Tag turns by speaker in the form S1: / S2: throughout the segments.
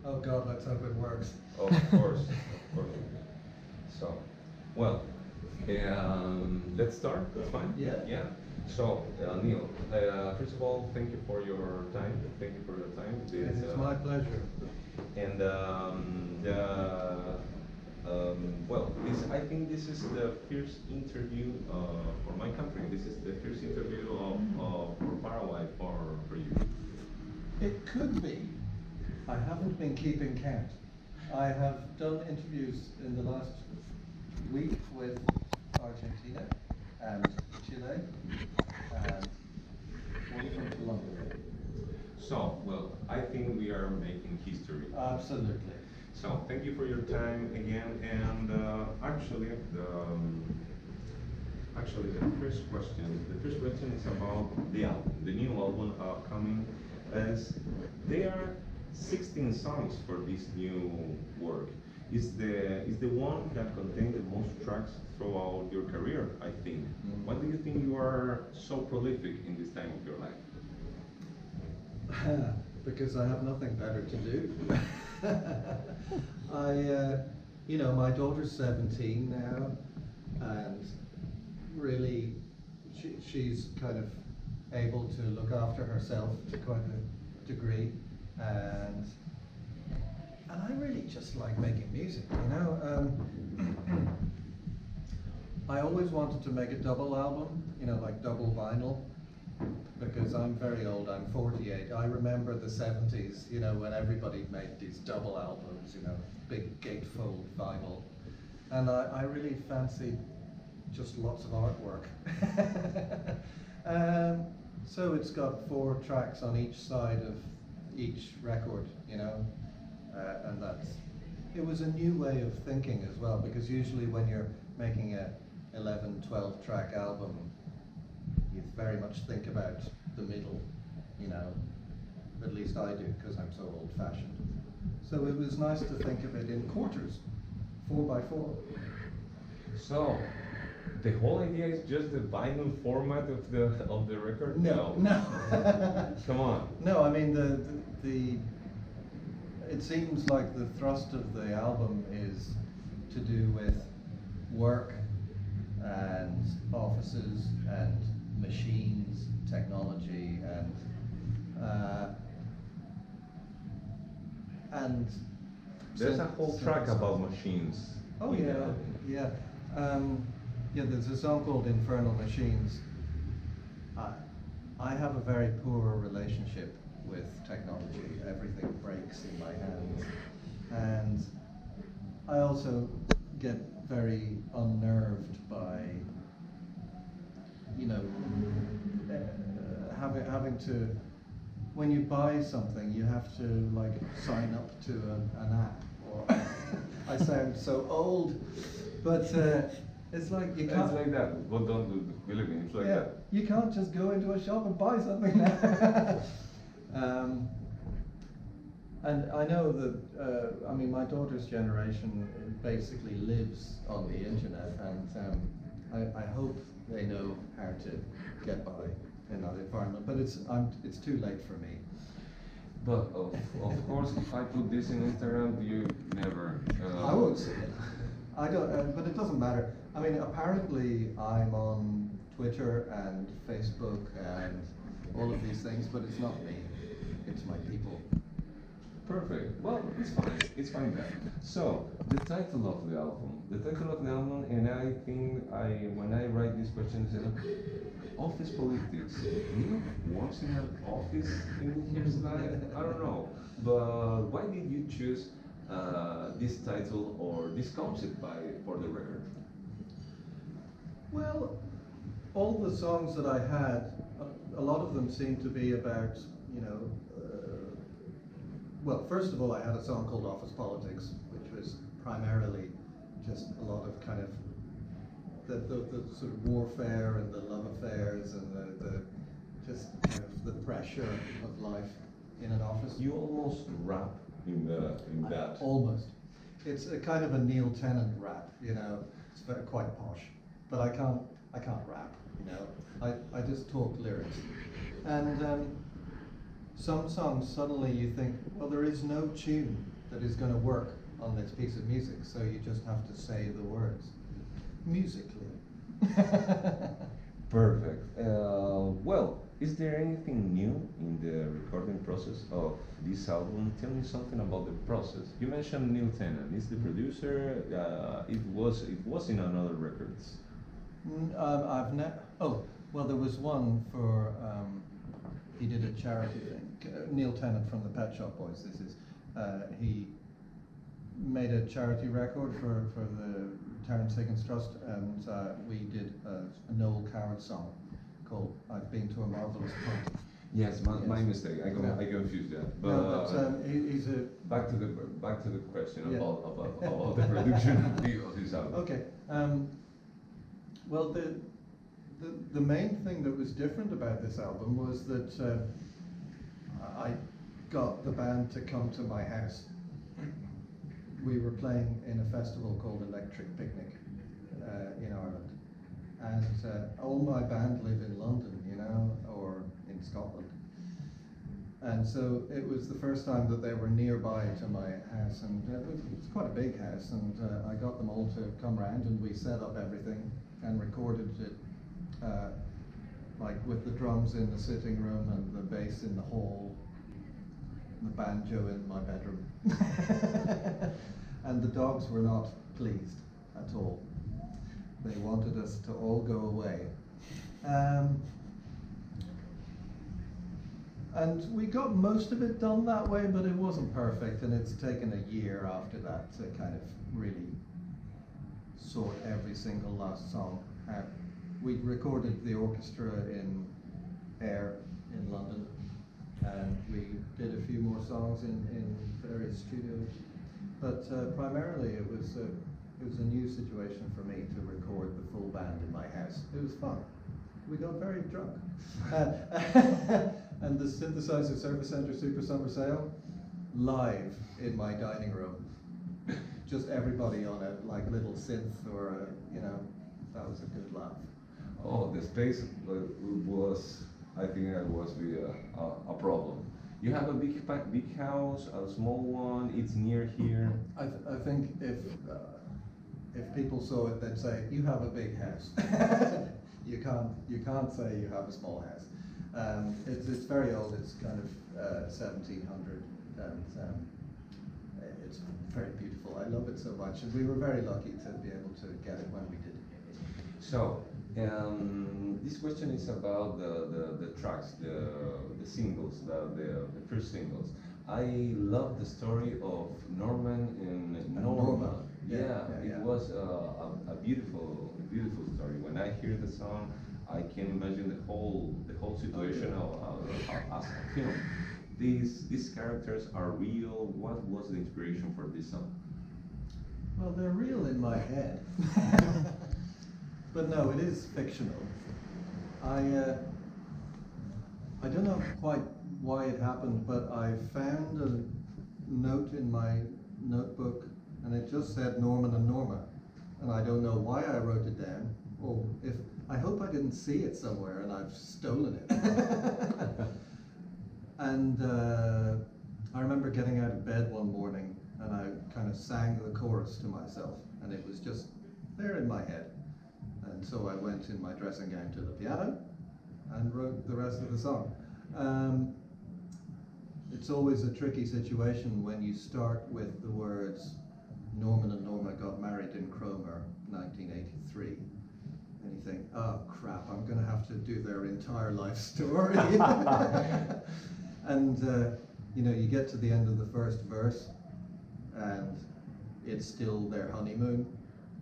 S1: Oh God, let's hope it works.
S2: Of course, of course. So, well, let's start. That's fine.
S1: Yeah.
S2: Yeah. So, Neil, first of all, thank you for your time. Thank you for your time.
S1: It's my pleasure.
S2: And well, I think this is the first interview for my country. This is the first interview of for Paraguay for you.
S1: It could be. I haven't been keeping count. I have done interviews in the last week with Argentina and Chile and one from Colombia.
S2: So, well, I think we are making history.
S1: Absolutely.
S2: So, thank you for your time again. And actually, the first question is about the album, the new album coming. As there are 16 songs for this new work. Is the one that contains the most tracks throughout your career, I think.
S1: Mm.
S2: Why do you think you are so prolific in this time of your life?
S1: Because I have nothing better to do. My daughter's 17 now, and really, she's kind of able to look after herself to quite a degree, and I really just like making music, I always wanted to make a double album, like double vinyl, because I'm very old, I'm 48. I remember the 70s, when everybody made these double albums, big gatefold vinyl. And I really fancied just lots of artwork. So it's got 4 tracks on each side of each record, and it was a new way of thinking as well, because usually when you're making a 11, 12 track album, you very much think about the middle, at least I do, because I'm so old fashioned. So it was nice to think of it in quarters, 4 by 4.
S2: So, the whole idea is just the vinyl format of the record?
S1: No.
S2: Come on.
S1: No, I mean it seems like the thrust of the album is to do with work and offices and machines, technology, and
S2: there's a whole track about machines.
S1: Oh yeah, yeah. There's a song called Infernal Machines. I have a very poor relationship with technology. Everything breaks in my hands. And I also get very unnerved by, having to, when you buy something, you have to sign up to an app. Or I sound so old, but it's like you can't.
S2: It's like that. But don't believe me. It's like that.
S1: You can't just go into a shop and buy something now. And I know that my daughter's generation basically lives on the internet, and I hope they know how to get by in that environment. But it's too late for me.
S2: But of course, if I put this in Instagram, you never.
S1: I won't see it. I don't. But it doesn't matter. Apparently I'm on Twitter and Facebook and all of these things, but it's not me. It's my people.
S2: Perfect. Well, it's fine. It's fine then. So, the title of the album. And I think when I write this question, I say, office politics. Neil works in an office in his life? I don't know. But why did you choose this title or this concept for the record?
S1: Well, all the songs that I had, a lot of them seemed to be about, well, first of all, I had a song called Office Politics, which was primarily just a lot of kind of the sort of warfare and the love affairs and the just kind of the pressure of life in an office.
S2: You almost rap in that.
S1: Almost. It's a kind of a Neil Hannon rap, It's quite posh, but I can't rap, I just talk lyrics, and some songs suddenly you think, well, there is no tune that is going to work on this piece of music. So you just have to say the words musically.
S2: Perfect. Well, is there anything new in the recording process of this album? Tell me something about the process. You mentioned Neil Hannon. Is the producer? It was in another records.
S1: I've never. Oh, well, there was one for. He did a charity thing. Neil Tennant from the Pet Shop Boys. This is. He made a charity record for the Terence Higgins Trust, and we did a Noel Coward song called "I've Been to a Marvelous Party."
S2: Yes, my mistake. I confused that. But,
S1: no, but he's a.
S2: Back to the question
S1: Yeah.
S2: about the production of this album.
S1: Okay. Well, the main thing that was different about this album was that I got the band to come to my house. We were playing in a festival called Electric Picnic in Ireland, and all my band live in London, you know, or in Scotland. And so it was the first time that they were nearby to my house, and it's quite a big house, and I got them all to come round, and we set up everything and recorded it, like with the drums in the sitting room and the bass in the hall, the banjo in my bedroom. And the dogs were not pleased at all. They wanted us to all go away. And we got most of it done that way, but it wasn't perfect, and it's taken a year after that to kind of really sort every single last song out. We recorded the orchestra in Ayr in London, and we did a few more songs in various studios. But primarily it was a new situation for me to record the full band in my house. It was fun. We got very drunk. And the synthesizer Service Center Super Summer Sale, live in my dining room. Just everybody on a like little synth or a, you know, that was a good laugh.
S2: Oh, the space was, I think that was a problem. You have a big house, a small one. It's near here.
S1: I think if people saw it, they'd say you have a big house. you can't say you have a small house. It's very old. It's kind of 1700, and it's very beautiful. I love it so much, and we were very lucky to be able to get it when we did.
S2: So, this question is about the tracks, the singles, the first singles. I love the story of Norman and Norma. It was a beautiful story. When I hear the song, I can imagine the whole situation as a film. These characters are real. What was the inspiration for this song?
S1: Well, they're real in my head. But no, it is fictional. I don't know quite why it happened, but I found a note in my notebook, and it just said Norman and Norma, and I don't know why I wrote it down. Or I hope I didn't see it somewhere and I've stolen it. And I remember getting out of bed one morning, and I kind of sang the chorus to myself, and it was just there in my head. And so I went in my dressing gown to the piano and wrote the rest of the song. It's always a tricky situation when you start with the words Norman and Norma got married in Cromer, 1983. And you think, oh crap, I'm going to have to do their entire life story. And you know, you get to the end of the first verse and it's still their honeymoon.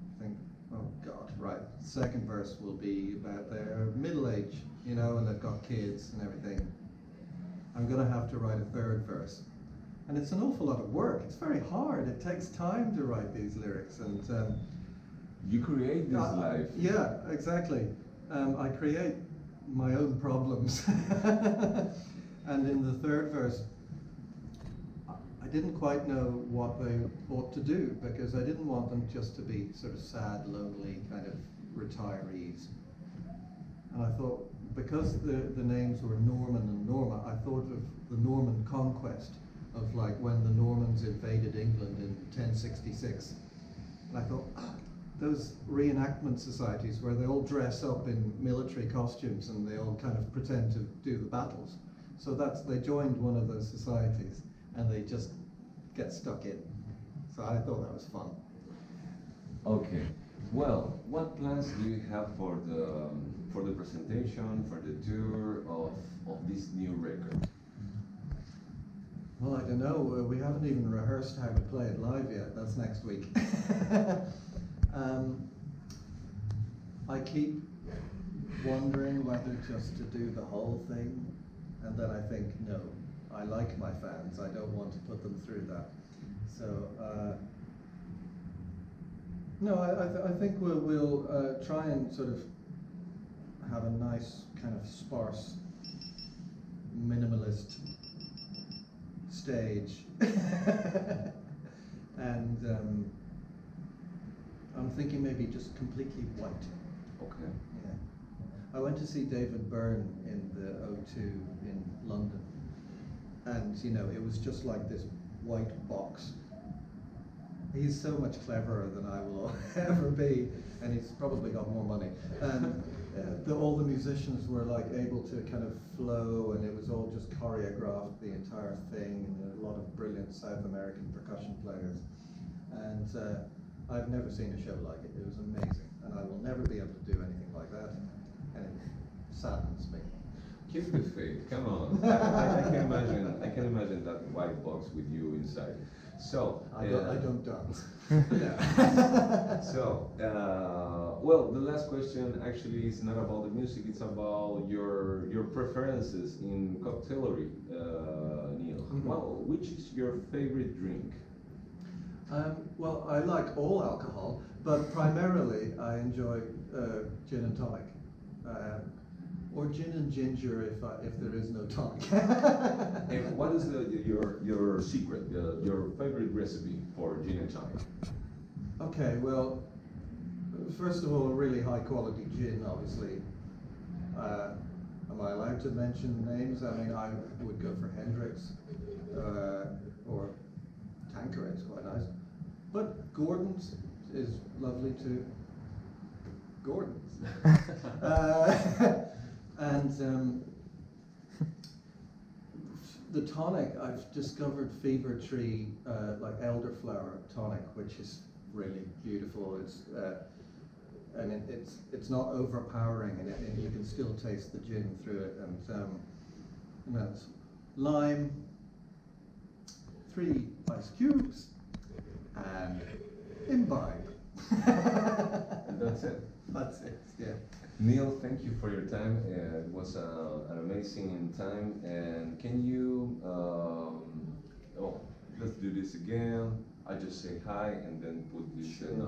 S1: You think, oh God, right. Second verse will be about their middle age, you know, and they've got kids and everything. I'm going to have to write a third verse. And it's an awful lot of work. It's very hard. It takes time to write these lyrics. And
S2: you create this life.
S1: Yeah, exactly. I create my own problems. And in the third verse, I didn't quite know what they ought to do, because I didn't want them just to be sort of sad, lonely, kind of retirees. And I thought, because the names were Norman and Norma, I thought of the Norman conquest of like when the Normans invaded England in 1066. And I thought, those reenactment societies where they all dress up in military costumes and they all kind of pretend to do the battles. So they joined one of those societies and they just get stuck in. So I thought that was fun.
S2: Okay. Well, what plans do you have for the presentation, for the tour of this new record?
S1: Well, I don't know. We haven't even rehearsed how to play it live yet. That's next week. I keep wondering whether just to do the whole thing, and then I think, no, I like my fans. I don't want to put them through that. So, no, I think we'll try and sort of have a nice kind of sparse, minimalist stage. And I'm thinking maybe just completely white.
S2: Okay.
S1: Yeah. I went to see David Byrne in the O2 in London, and you know, it was just like this white box. He's so much cleverer than I will ever be, and he's probably got more money. And all the musicians were like able to kind of flow, and it was all just choreographed, the entire thing, and a lot of brilliant South American percussion players. And I've never seen a show like it. It was amazing, and I will never be able to do anything like that, and it saddens me.
S2: Keep the faith. Come on. I can imagine. I can imagine that white box with you inside. So
S1: I don't dance.
S2: So, well, the last question actually is not about the music. It's about your preferences in cocktaillery, Neil.
S1: Mm-hmm.
S2: Well, which is your favorite drink?
S1: Well, I like all alcohol, but primarily I enjoy gin and tonic, or gin and ginger if there is no tonic.
S2: And what is your secret, your favorite recipe for gin and tonic?
S1: Okay, well, first of all, a really high quality gin, obviously. Am I allowed to mention names? I mean, I would go for Hendrix, or Tanqueray's quite nice. But Gordon's is lovely too. Gordon's. And the tonic, I've discovered Fever Tree, like elderflower tonic, which is really beautiful. And it's not overpowering, and you can still taste the gin through it. And that's lime, 3 ice cubes, and imbibe.
S2: And that's it.
S1: That's it. Yeah.
S2: Neil, thank you for your time. It was an amazing time. And can you? Oh, let's do this again. I just say hi and then put this in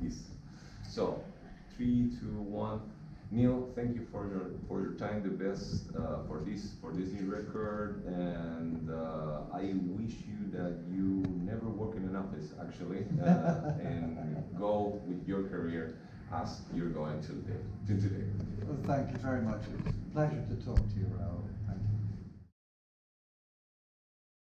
S2: this. So, 3, 2, 1. Neil, thank you for your time. The best for this new record, and I wish you that you never work in an office actually, and go with your career as you're going to today.
S1: Well, thank you very much. It was a pleasure to talk to you, Raoul.